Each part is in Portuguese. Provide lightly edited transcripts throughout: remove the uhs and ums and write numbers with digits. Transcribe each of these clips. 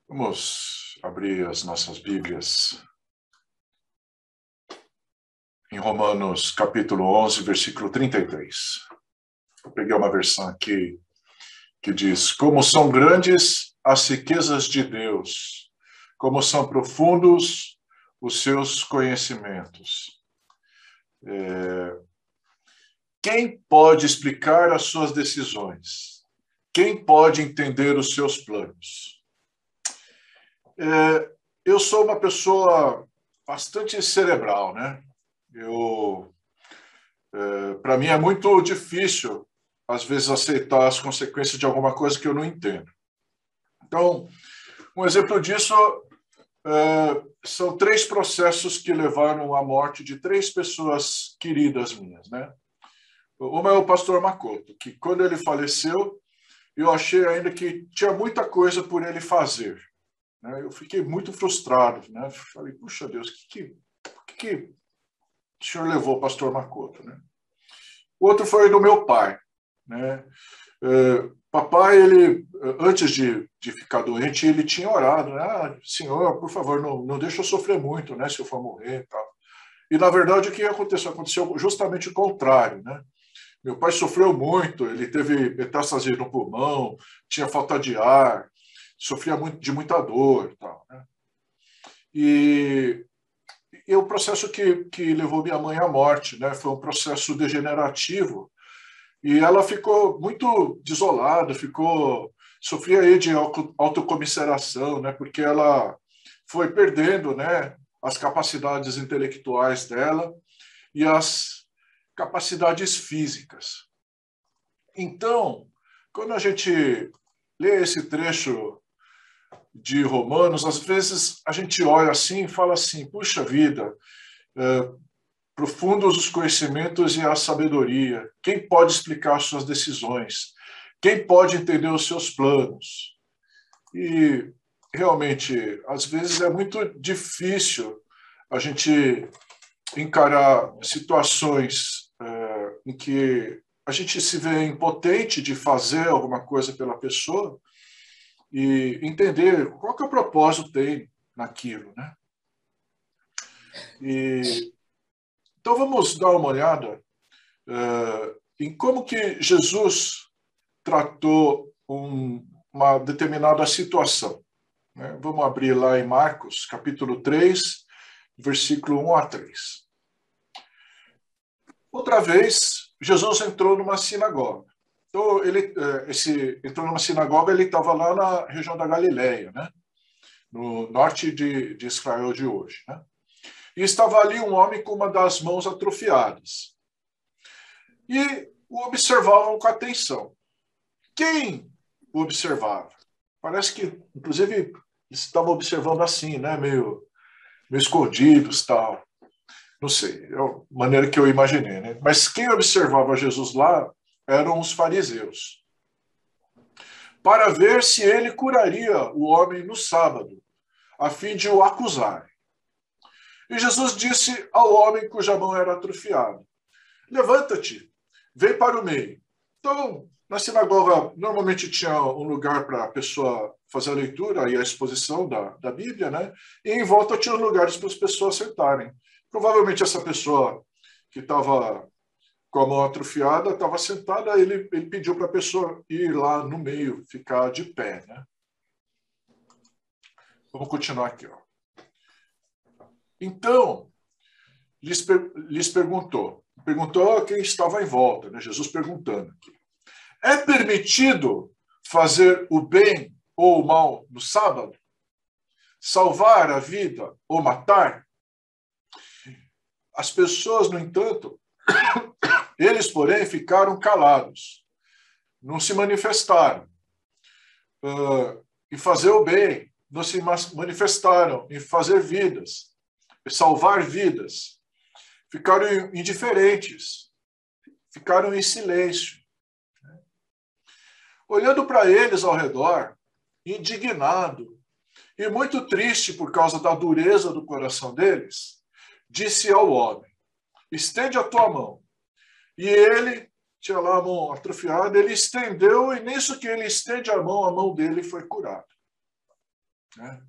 Vamos abrir as nossas Bíblias em Romanos capítulo 11, versículo 33. Eu peguei uma versão aqui que diz: como são grandes as riquezas de Deus, como são profundos os seus conhecimentos. Quem pode explicar as suas decisões? Quem pode entender os seus planos? Eu sou uma pessoa bastante cerebral, né? Para mim é muito difícil, às vezes, aceitar as consequências de alguma coisa que eu não entendo. Então, um exemplo disso são 3 processos que levaram à morte de 3 pessoas queridas minhas, né? Uma é o pastor Makoto, que quando ele faleceu, eu achei ainda que tinha muita coisa por ele fazer. Eu fiquei muito frustrado, né? Falei, puxa Deus, por que o senhor levou o pastor Makoto, né? O outro foi do meu pai, né? Papai, ele, antes de ficar doente, ele tinha orado, né? Ah, senhor, por favor, não deixa eu sofrer muito, né? Se eu for morrer e tal. E, na verdade, o que aconteceu? Aconteceu justamente o contrário, né? Meu pai sofreu muito, ele teve metástase no pulmão, tinha falta de ar, sofria de muita dor e tal, né? E o processo que levou minha mãe à morte, né? Foi um processo degenerativo e ela ficou muito desolada, sofria aí de autocomiseração, né? Porque ela foi perdendo, né, as capacidades intelectuais dela e as capacidades físicas. Então, quando a gente lê esse trecho de Romanos, às vezes a gente olha assim e fala assim, puxa vida, profundos os conhecimentos e a sabedoria. Quem pode explicar suas decisões? Quem pode entender os seus planos? E, realmente, às vezes é muito difícil a gente encarar situações em que a gente se vê impotente de fazer alguma coisa pela pessoa e entender qual que é o propósito dele naquilo, né? Então vamos dar uma olhada em como que Jesus tratou uma determinada situação, né? Vamos abrir lá em Marcos, capítulo 3, versículo 1 a 3. Outra vez, Jesus entrou numa sinagoga. Então, entrou numa sinagoga, ele estava lá na região da Galileia, né? No norte de Israel de hoje, né? E estava ali um homem com uma das mãos atrofiadas. E o observavam com atenção. Quem o observava? Parece que, inclusive, eles estavam observando assim, né? Meio escondidos, tal. Não sei, é a maneira que eu imaginei, né? Mas quem observava Jesus lá eram os fariseus, para ver se ele curaria o homem no sábado, a fim de o acusar. E Jesus disse ao homem cuja mão era atrofiada: levanta-te, vem para o meio. Então, na sinagoga, normalmente tinha um lugar para a pessoa fazer a leitura e a exposição da Bíblia, né? E em volta tinha lugares para as pessoas sentarem. Provavelmente essa pessoa que estava com a mão atrofiada estava sentada, ele pediu para a pessoa ir lá no meio, ficar de pé, né? Vamos continuar aqui, ó. Então, lhes perguntou a quem estava em volta, né? Jesus perguntando aqui: é permitido fazer o bem ou o mal no sábado? Salvar a vida ou matar? As pessoas, no entanto, eles, porém, ficaram calados, não se manifestaram em fazer o bem, não se manifestaram em fazer vidas, em salvar vidas. Ficaram indiferentes, ficaram em silêncio. Olhando para eles ao redor, indignado e muito triste por causa da dureza do coração deles, disse ao homem: estende a tua mão. E ele tinha lá a mão atrofiada, ele estendeu, e nisso que ele estende a mão dele foi curada. né?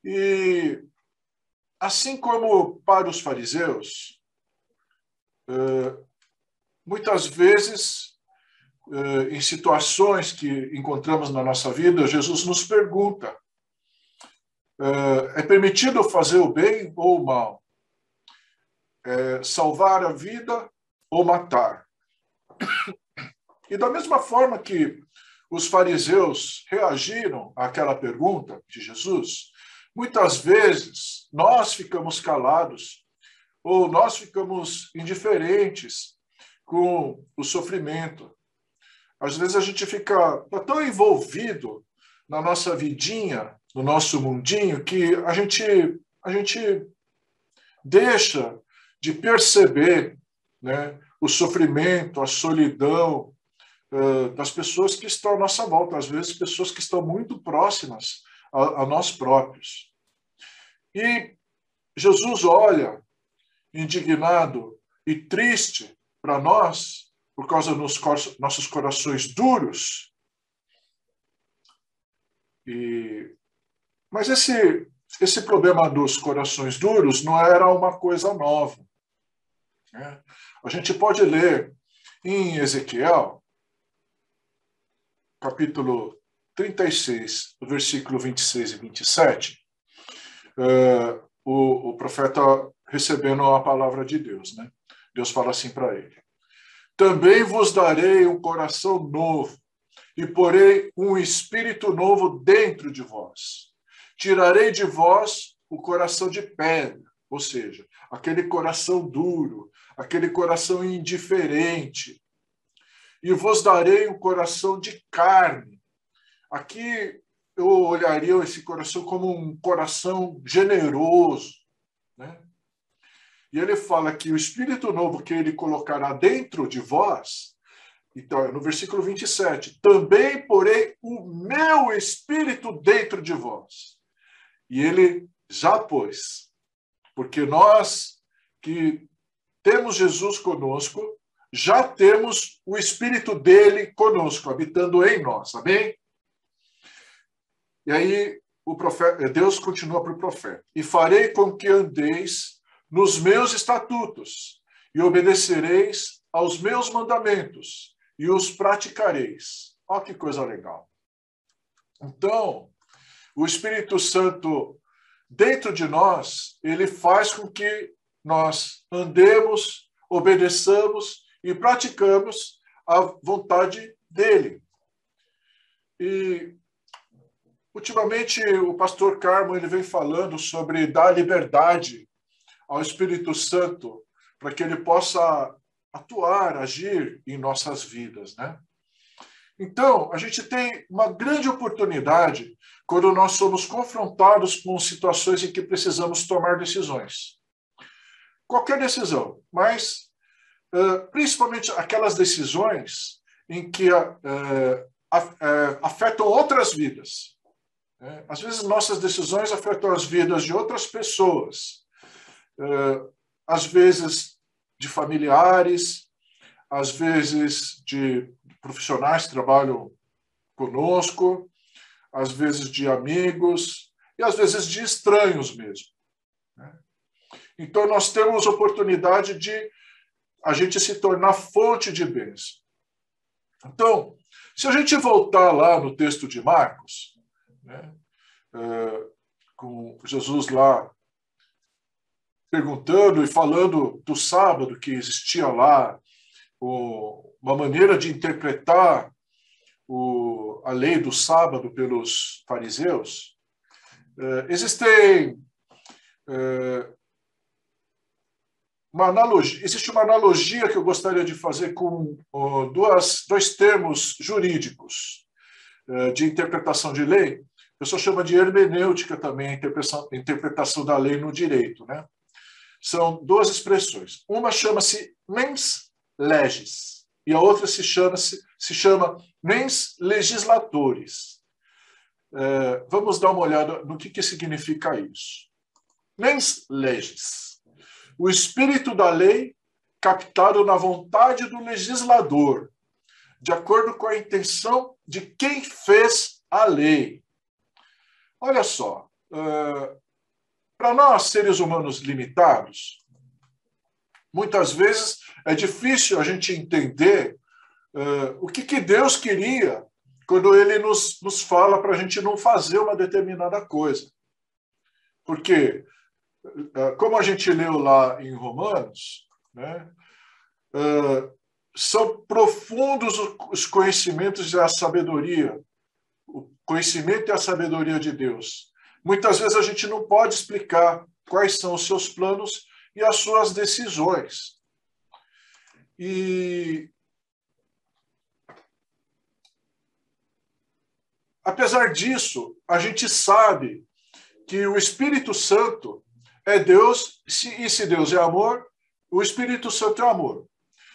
E assim como para os fariseus, muitas vezes, em situações que encontramos na nossa vida, Jesus nos pergunta: é permitido fazer o bem ou o mal? Salvar a vida ou matar? E da mesma forma que os fariseus reagiram àquela pergunta de Jesus, muitas vezes nós ficamos calados ou nós ficamos indiferentes com o sofrimento. Às vezes a gente fica tão envolvido na nossa vidinha, no nosso mundinho, que a gente deixa de perceber, né, o sofrimento, a solidão das pessoas que estão à nossa volta, às vezes pessoas que estão muito próximas a nós próprios. E Jesus olha indignado e triste para nós, por causa dos nossos corações duros. Mas esse problema dos corações duros não era uma coisa nova, né? A gente pode ler em Ezequiel, capítulo 36, versículo 26 e 27, o profeta recebendo a palavra de Deus, né? Deus fala assim para ele: também vos darei um coração novo e porei um espírito novo dentro de vós. Tirarei de vós o coração de pedra, ou seja, aquele coração duro, aquele coração indiferente, e vos darei um coração de carne. Aqui eu olharia esse coração como um coração generoso, né? E ele fala que o Espírito novo que ele colocará dentro de vós, então, no versículo 27, também porei o meu Espírito dentro de vós. E ele já pôs, porque nós que temos Jesus conosco, já temos o Espírito dele conosco, habitando em nós, amém? E aí Deus continua para o profeta: e farei com que andeis nos meus estatutos, e obedecereis aos meus mandamentos, e os praticareis. Olha que coisa legal. Então, o Espírito Santo dentro de nós, ele faz com que nós andemos, obedeçamos e praticamos a vontade dele. E ultimamente o pastor Carmo ele vem falando sobre dar liberdade ao Espírito Santo para que ele possa atuar, agir em nossas vidas, né? Então, a gente tem uma grande oportunidade quando nós somos confrontados com situações em que precisamos tomar decisões. Qualquer decisão, mas principalmente aquelas decisões em que afetam outras vidas. Às vezes, nossas decisões afetam as vidas de outras pessoas, às vezes de familiares, às vezes de profissionais que trabalham conosco, às vezes de amigos e às vezes de estranhos mesmo. Então, nós temos oportunidade de a gente se tornar fonte de bênção. Então, se a gente voltar lá no texto de Marcos, né, com Jesus lá perguntando e falando do sábado, que existia lá uma maneira de interpretar a lei do sábado pelos fariseus, existe uma analogia que eu gostaria de fazer com dois termos jurídicos de interpretação de lei. A pessoa chama de hermenêutica também, a interpretação da lei no direito, né? São duas expressões. Uma chama-se mens legis e a outra se chama mens legislatores. Vamos dar uma olhada no que significa isso. Mens legis. O espírito da lei captado na vontade do legislador, de acordo com a intenção de quem fez a lei. Olha só, para nós, seres humanos limitados, muitas vezes é difícil a gente entender o que Deus queria quando ele nos fala para a gente não fazer uma determinada coisa. Porque, como a gente leu lá em Romanos, né, são profundos os conhecimentos e a sabedoria, o conhecimento e a sabedoria de Deus. Muitas vezes a gente não pode explicar quais são os seus planos e as suas decisões. E, apesar disso, a gente sabe que o Espírito Santo é Deus, e se Deus é amor, o Espírito Santo é amor.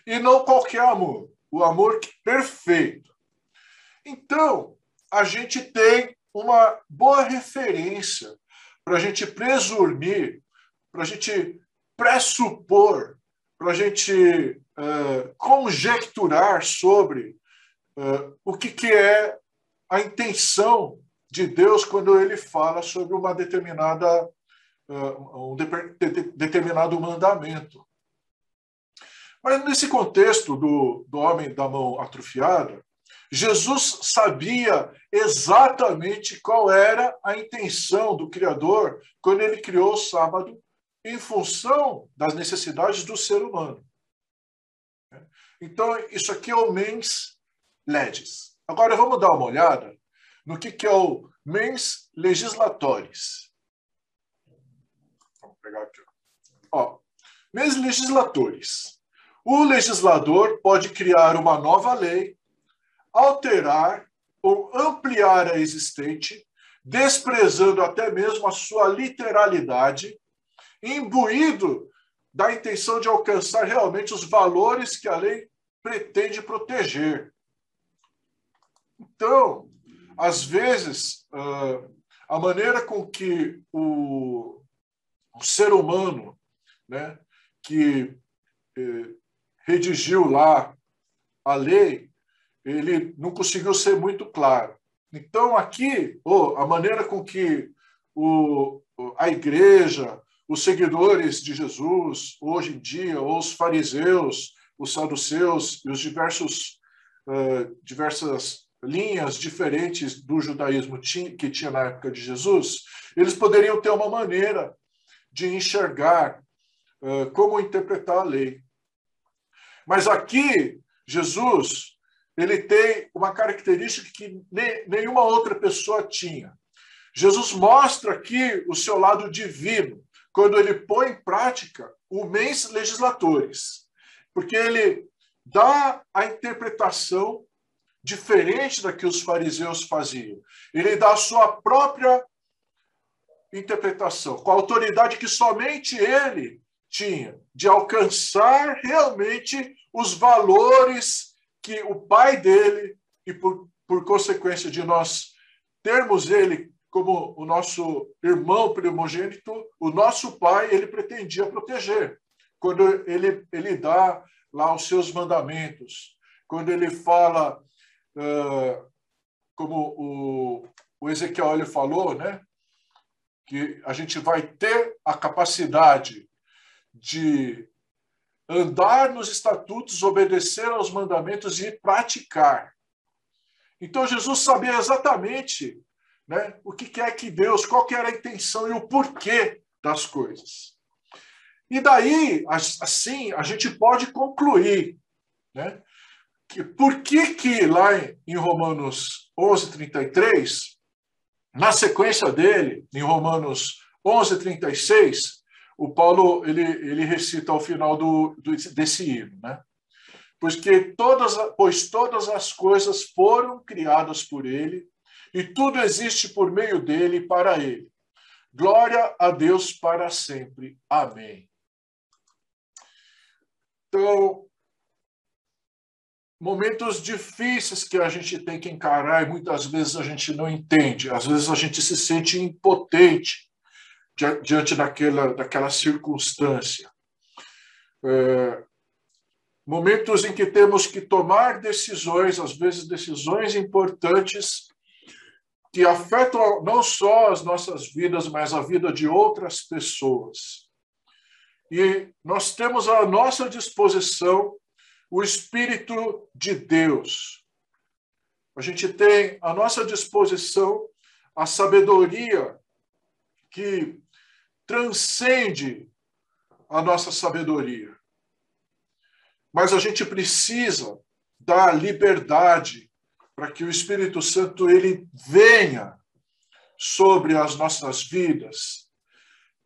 E não qualquer amor, o amor perfeito. Então, a gente tem uma boa referência para a gente presumir, para a gente pressupor, para a gente conjecturar sobre o que é a intenção de Deus quando ele fala sobre uma determinada, um determinado mandamento. Mas nesse contexto do homem da mão atrofiada, Jesus sabia exatamente qual era a intenção do Criador quando ele criou o sábado em função das necessidades do ser humano. Então, isso aqui é o mens legis. Agora, vamos dar uma olhada no que é o mens legislatoris. Vamos pegar aqui. Ó, mens legislatoris. O legislador pode criar uma nova lei, alterar ou ampliar a existente, desprezando até mesmo a sua literalidade, imbuído da intenção de alcançar realmente os valores que a lei pretende proteger. Então, às vezes, a maneira com que o ser humano, né, que redigiu lá a lei, ele não conseguiu ser muito claro. Então, aqui, a maneira com que a igreja, os seguidores de Jesus, hoje em dia, ou os fariseus, os saduceus e os diversas linhas diferentes do judaísmo que tinha na época de Jesus, eles poderiam ter uma maneira de enxergar como interpretar a lei. Mas aqui, Jesus, ele tem uma característica que nenhuma outra pessoa tinha. Jesus mostra aqui o seu lado divino, quando ele põe em prática o mens legislatores, porque ele dá a interpretação diferente da que os fariseus faziam. Ele dá a sua própria interpretação, com a autoridade que somente ele tinha, de alcançar realmente os valores que o pai dele, e por consequência de nós termos ele como o nosso irmão primogênito, o nosso pai, ele pretendia proteger. Quando ele dá lá os seus mandamentos, quando ele fala, como o Ezequiel ele falou, né, que a gente vai ter a capacidade de andar nos estatutos, obedecer aos mandamentos e praticar. Então, Jesus sabia exatamente, né, o que é que Deus, qual que era a intenção e o porquê das coisas. E daí, assim, a gente pode concluir, né, que por que lá em Romanos 11:33, na sequência dele, em Romanos 11:36, o Paulo ele recita ao final desse hino, né? Pois todas as coisas foram criadas por ele, e tudo existe por meio dele e para ele. Glória a Deus para sempre. Amém. Então, momentos difíceis que a gente tem que encarar e muitas vezes a gente não entende. Às vezes a gente se sente impotente diante daquela circunstância. Momentos em que temos que tomar decisões, às vezes decisões importantes, que afetam não só as nossas vidas, mas a vida de outras pessoas. E nós temos à nossa disposição o Espírito de Deus. A gente tem à nossa disposição a sabedoria que transcende a nossa sabedoria. Mas a gente precisa dar liberdade para que o Espírito Santo ele venha sobre as nossas vidas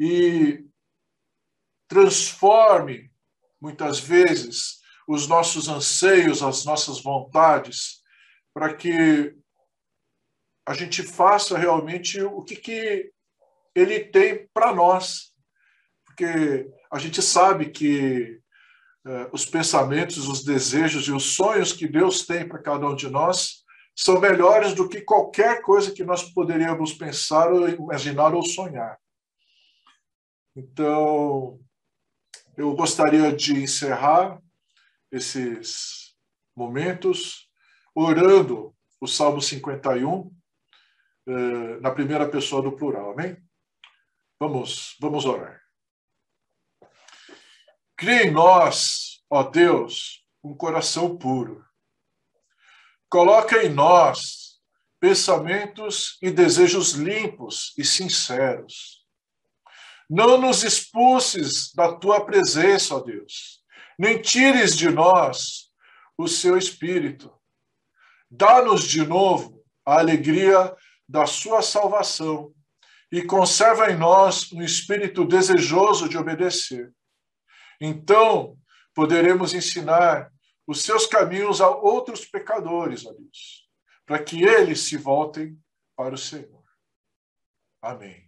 e transforme, muitas vezes, os nossos anseios, as nossas vontades, para que a gente faça realmente o que ele tem para nós. Porque a gente sabe que os pensamentos, os desejos e os sonhos que Deus tem para cada um de nós são melhores do que qualquer coisa que nós poderíamos pensar, ou imaginar ou sonhar. Então, eu gostaria de encerrar esses momentos orando o Salmo 51 na primeira pessoa do plural, amém? Vamos orar. Cria em nós, ó Deus, um coração puro. Coloca em nós pensamentos e desejos limpos e sinceros. Não nos expulses da tua presença, ó Deus, nem tires de nós o seu espírito. Dá-nos de novo a alegria da sua salvação e conserva em nós um espírito desejoso de obedecer. Então, poderemos ensinar os seus caminhos a outros pecadores, ó Deus, para que eles se voltem para o Senhor. Amém.